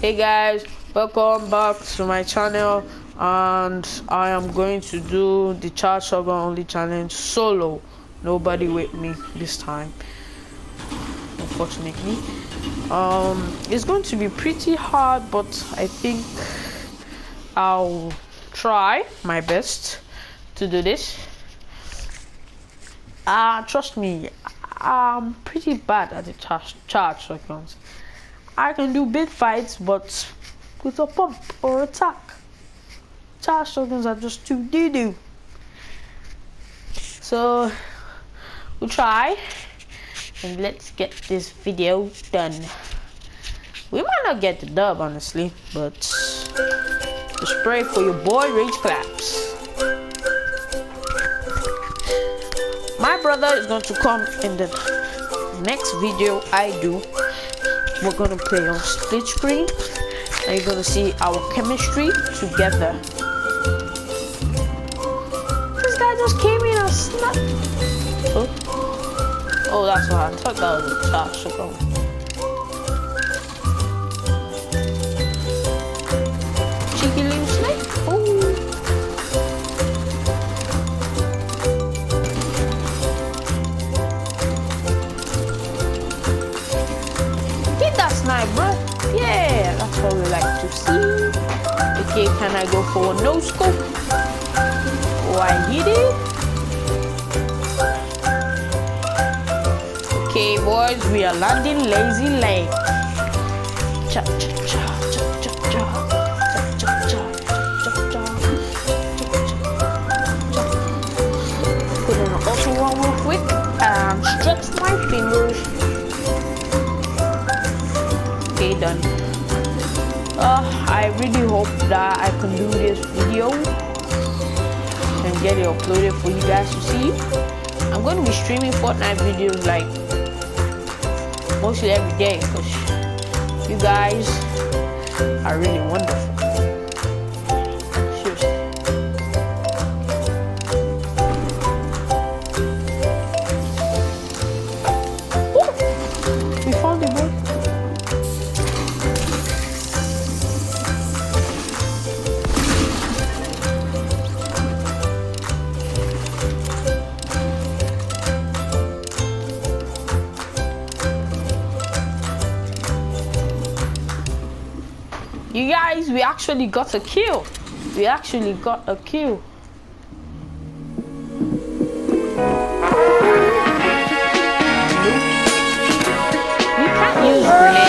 Hey guys, welcome back to my channel, and I am going to do the charge shotgun only challenge solo. Nobody with me this time, unfortunately. It's going to be pretty hard, but I think I'll try my best to do this. Trust me, I'm pretty bad at the charge shotguns. I can do big fights, but with a pump or attack, charge shotguns are just too doo-doo. So we'll try, and let's get this video done. We might not get the dub, honestly, but just pray for your boy Rage Claps. My brother is going to come in the next video I do. We're gonna play on split screen, and you're gonna see our chemistry together. This guy just came in and snapped. Oh, that's why I thought that was a charge shotgun. Cheeky little snake. Nice, bro. Yeah, that's what we like to see. Okay, can I go for a no scope? Oh, I hit it. Okay, boys, we are landing lazy leg. Cha cha cha cha cha cha cha cha cha cha cha. Put in an auto run real quick and stretch my fingers. Okay, done. I really hope that I can do this video and get it uploaded for you guys to see. I'm going to be streaming Fortnite videos like mostly every day because you guys are really wonderful. Seriously. Ooh, we found it, bro. You guys, we actually got a kill. We actually got a kill. We can't use grenades.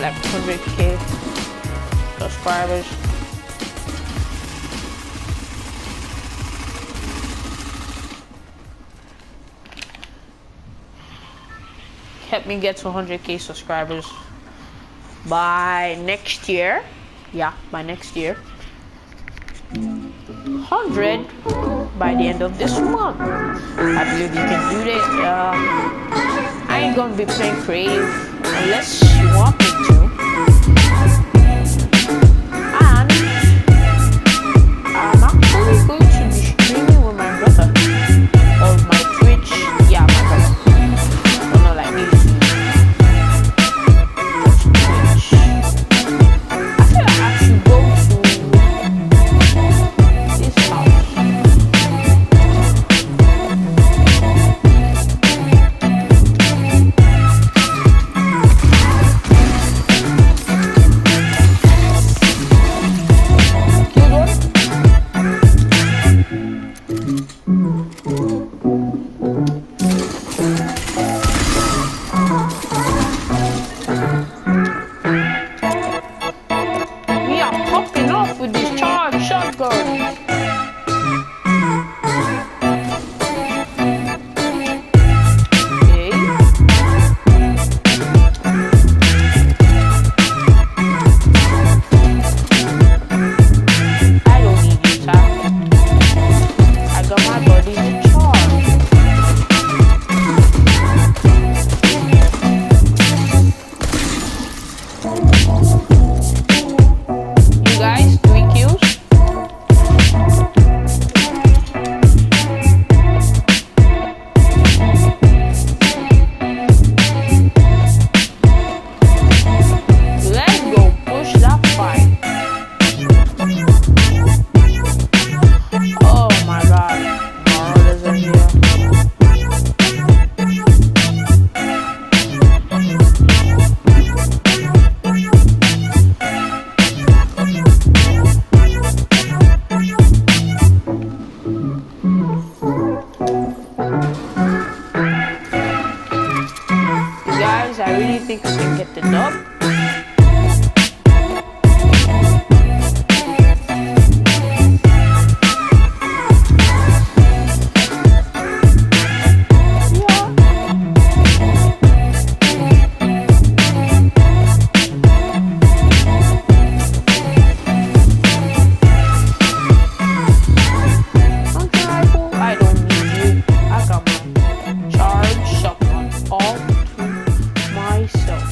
like 100K subscribers. Help me get to 100K subscribers by next year. Yeah, by next year. 100 by the end of this month. I believe you can do that. I ain't gonna be playing creative unless you want me to. And I'm actually going to be streaming with my brother on my Twitch. Yeah, my brother. But not like me. Just Twitch. I feel like I should go to this house. We are popping off with this charge shotgun. Okay. I don't need you, sir. I got my body to charge. You guys, 3 kills. Let's go push that fight. Oh my god. Marauders are here. You guys, I really think we can get the dub. Hunter rifle, I don't need you. I got my charge shotgun all to myself.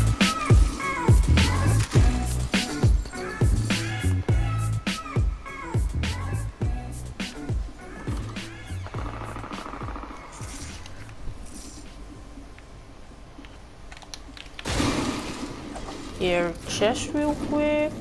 Here, chest real quick.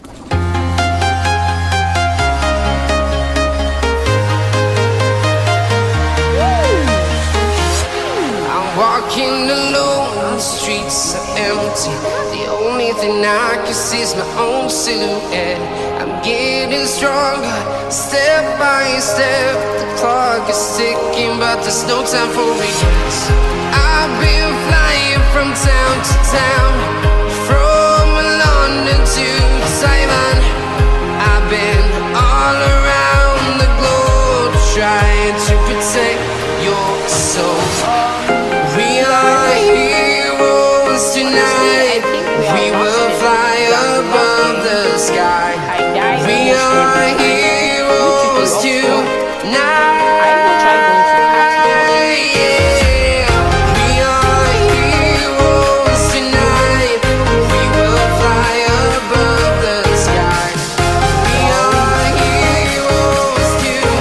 I'm walking alone, the streets are empty. The only thing I can see is my own silhouette. I'm getting stronger, step by step. The clock is ticking, but there's no time for regrets. I've been flying from town to town, from London to Taiwan. I've been all around the globe, trying to protect your soul. We are heroes tonight. We will fly above the sky. We are heroes tonight. Yeah. We are heroes tonight. We will fly above the sky. We are heroes tonight.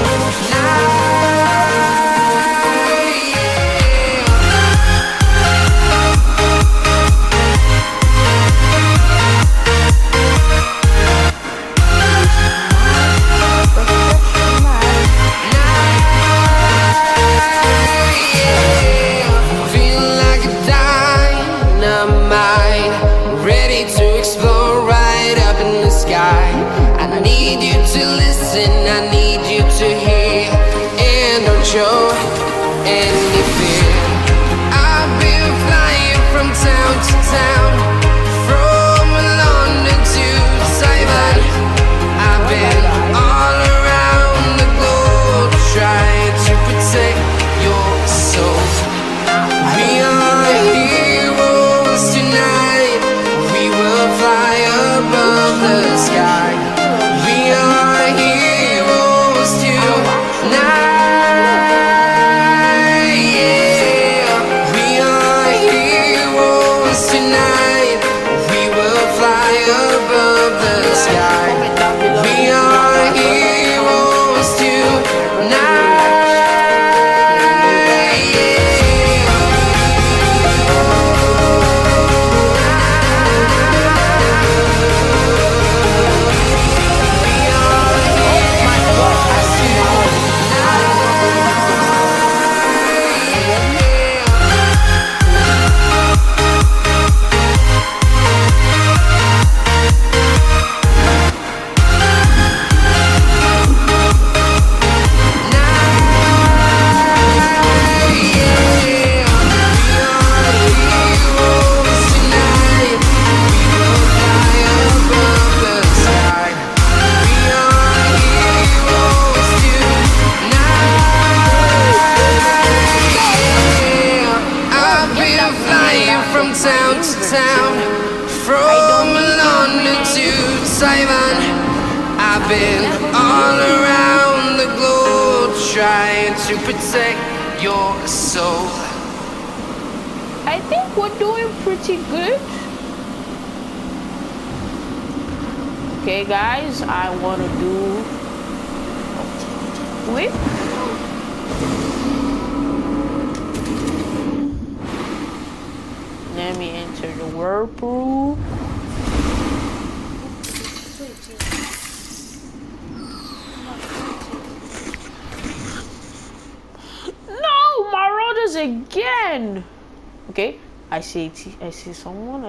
Yeah. from town to town, from London to Taiwan. I've been all around the globe trying to protect your soul. I think we're doing pretty good. Okay, guys, I want to do whip. Let me enter the whirlpool. No, marauders again. Okay, I see someone.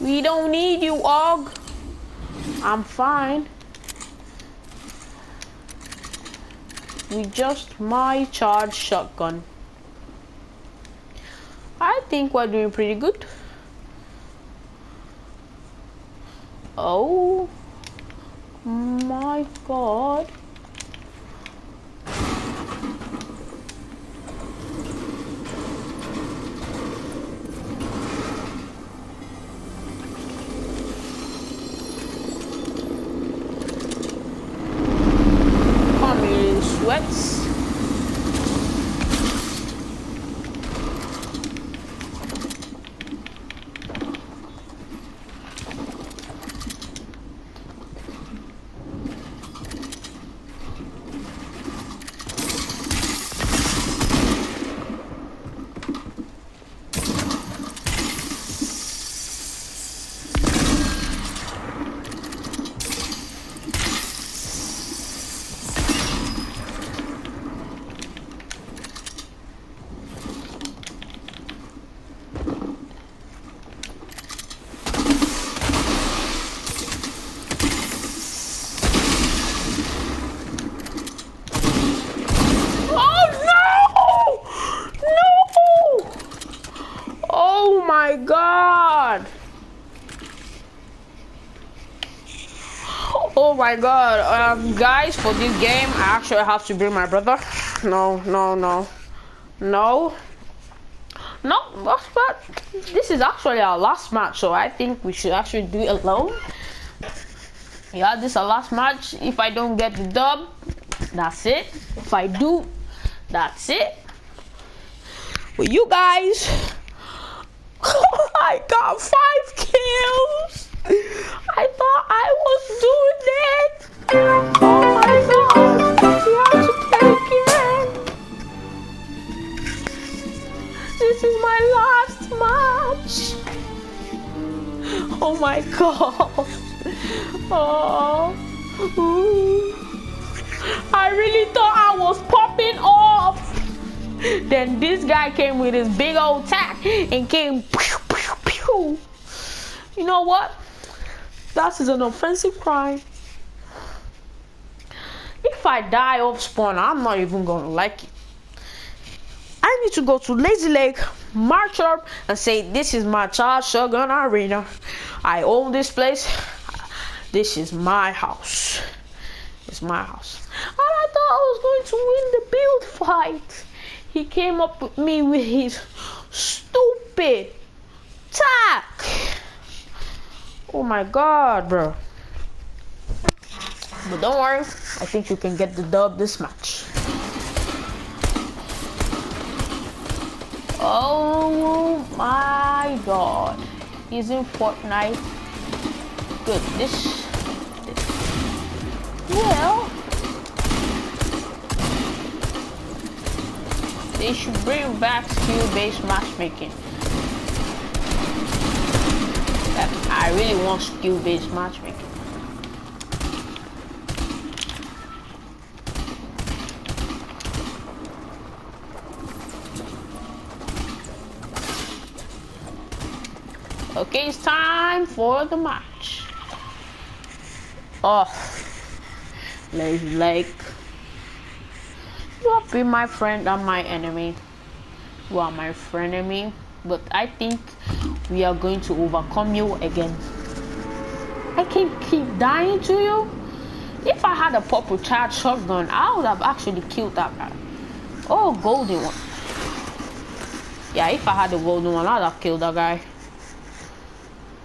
We don't need you, Og. I'm fine. We just my charge shotgun. I think we're doing pretty good. Oh my God. Sweats. My God. Oh my God. Guys, for this game I actually have to bring my brother. No, but this is actually our last match, so I think we should actually do it alone. Yeah, this is our last match. If I don't get the dub, that's it. If I do, that's it. But you guys, I got 5 kills. I thought I was doing it. Oh my God, we have to play again. This is my last match. Oh my God. Oh. Ooh. I really thought I was popping off. Then this guy came with his big old tack and came pew, pew, pew. You know what? That is an offensive crime. If I die off spawn, I'm not even gonna like it. I need to go to Lazy Lake, march up and say, this is my charge shotgun arena. I own this place. This is my house. It's my house. And I thought I was going to win the build fight. He came up with me with his stupid tack. Oh my God, bro. But don't worry, I think you can get the dub this match. Oh my God. He's in Fortnite. Good. This. Well, they should bring back skill-based matchmaking. I really want skill-based matchmaking. Okay, it's time for the match. Oh, like you have been my friend and my enemy. You are my frenemy, but I think we are going to overcome you again. I can keep dying to you. If I had a purple charge shotgun, I would have actually killed that guy. Oh, golden one. Yeah, if I had the golden one, I'd have killed that guy.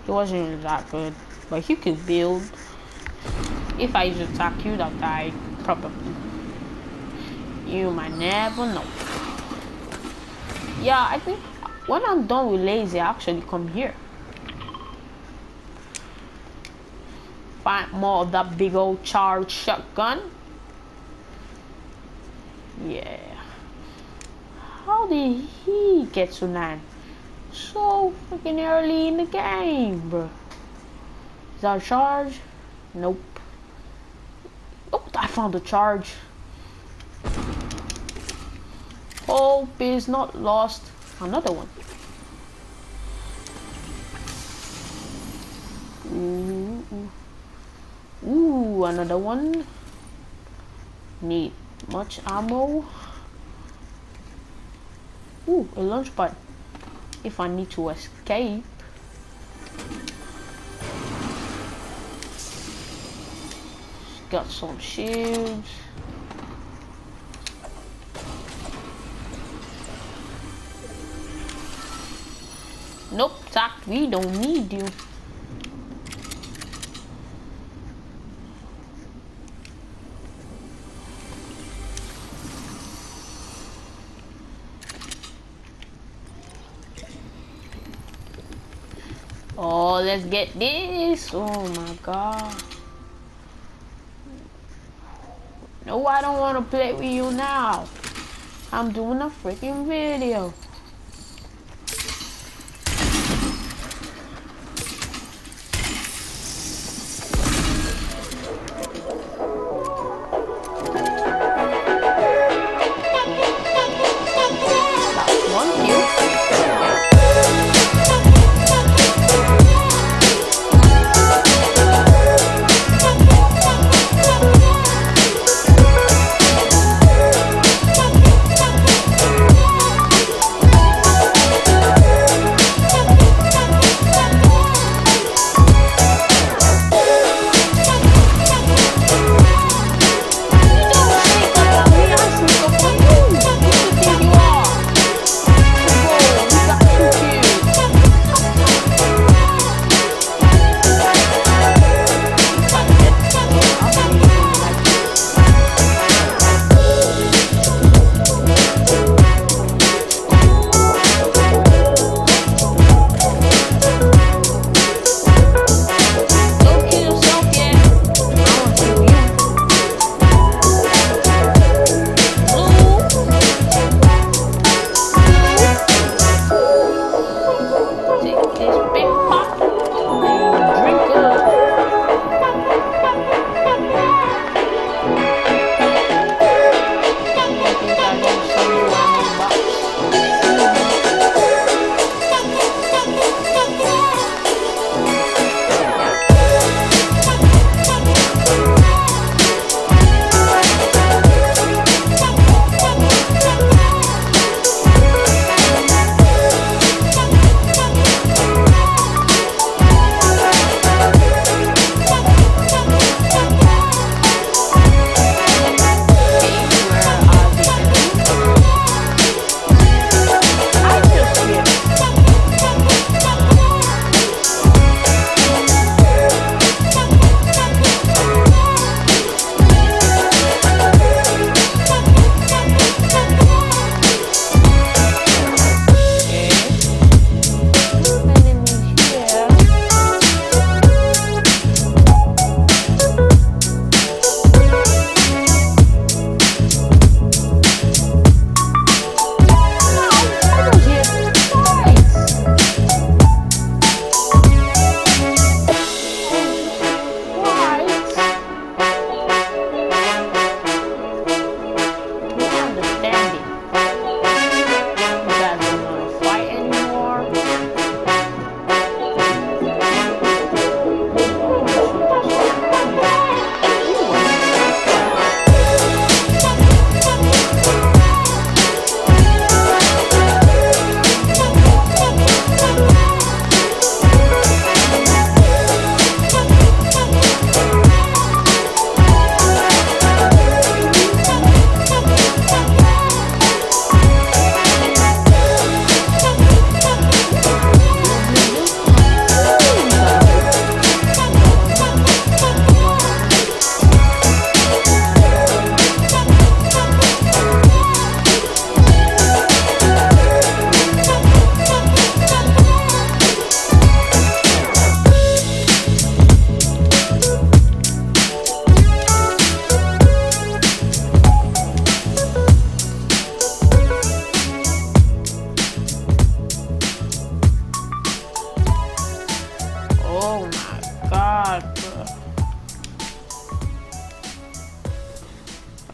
He wasn't really that good, but he could build. If I used to attack, you'd have died, probably. You might never know. Yeah, I think when I'm done with lazy, I actually come here. Find more of that big old charged shotgun. Yeah. How did he get to 9? So freaking early in the game, bro. Is that a charge? Nope. Oh, I found the charge. Hope is not lost. Another one. Ooh, another one. Need much ammo. Ooh, a launch pad. If I need to escape. Got some shields. Nope, Zach, we don't need you. Oh, let's get this. Oh my god. No, I don't want to play with you now. I'm doing a freaking video.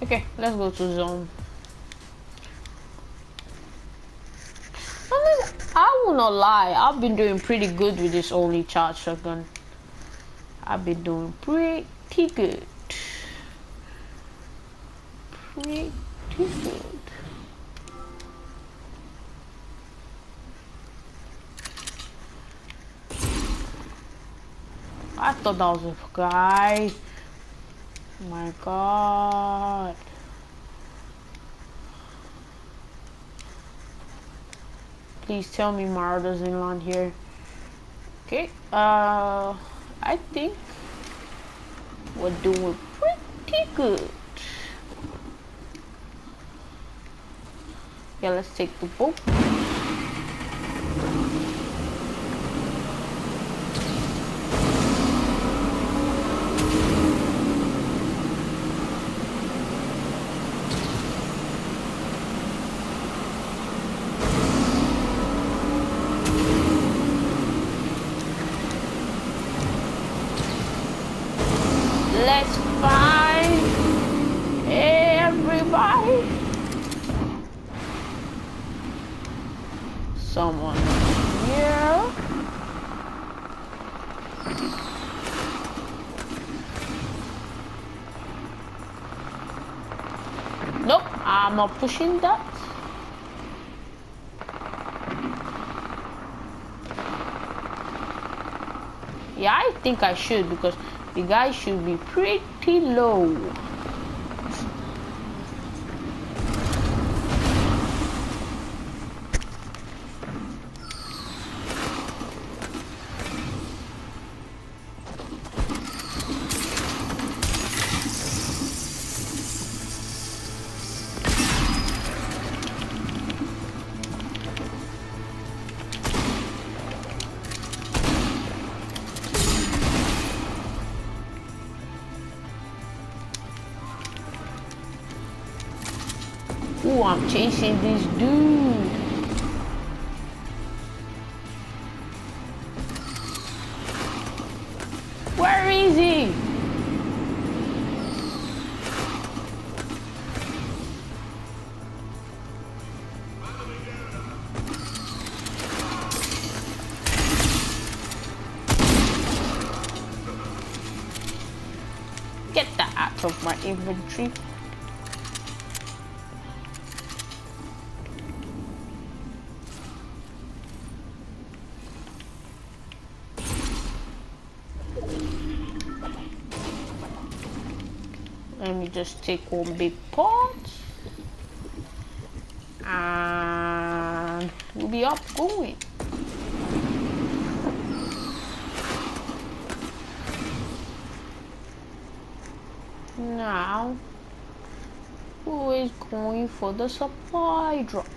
Okay, let's go to zone. I will not lie, I've been doing pretty good with this only charge shotgun. I've been doing pretty good. Pretty good. I thought that was a guy. Oh my god. Please tell me Mara doesn't land here. Okay, I think we're doing pretty good. Yeah, let's take the boat. Let's find everybody. Someone here. Nope, I'm not pushing that. Yeah, I think I should because the guy should be pretty low. Ooh, I'm chasing this dude. Where is he? Get that out of my inventory. Let me just take one big pot and we'll be up going. Now, who is going for the supply drop?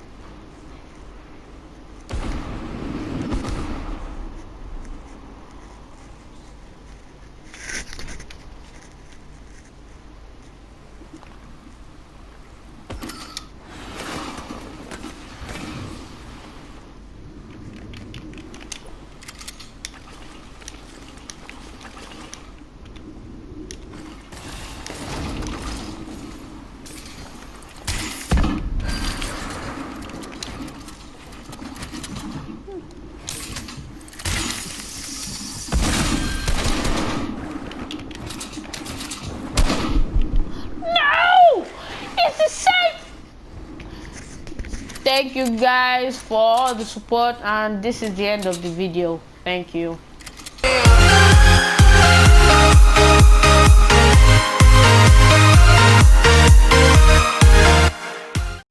Thank you guys for all the support, and this is the end of the video. Thank you.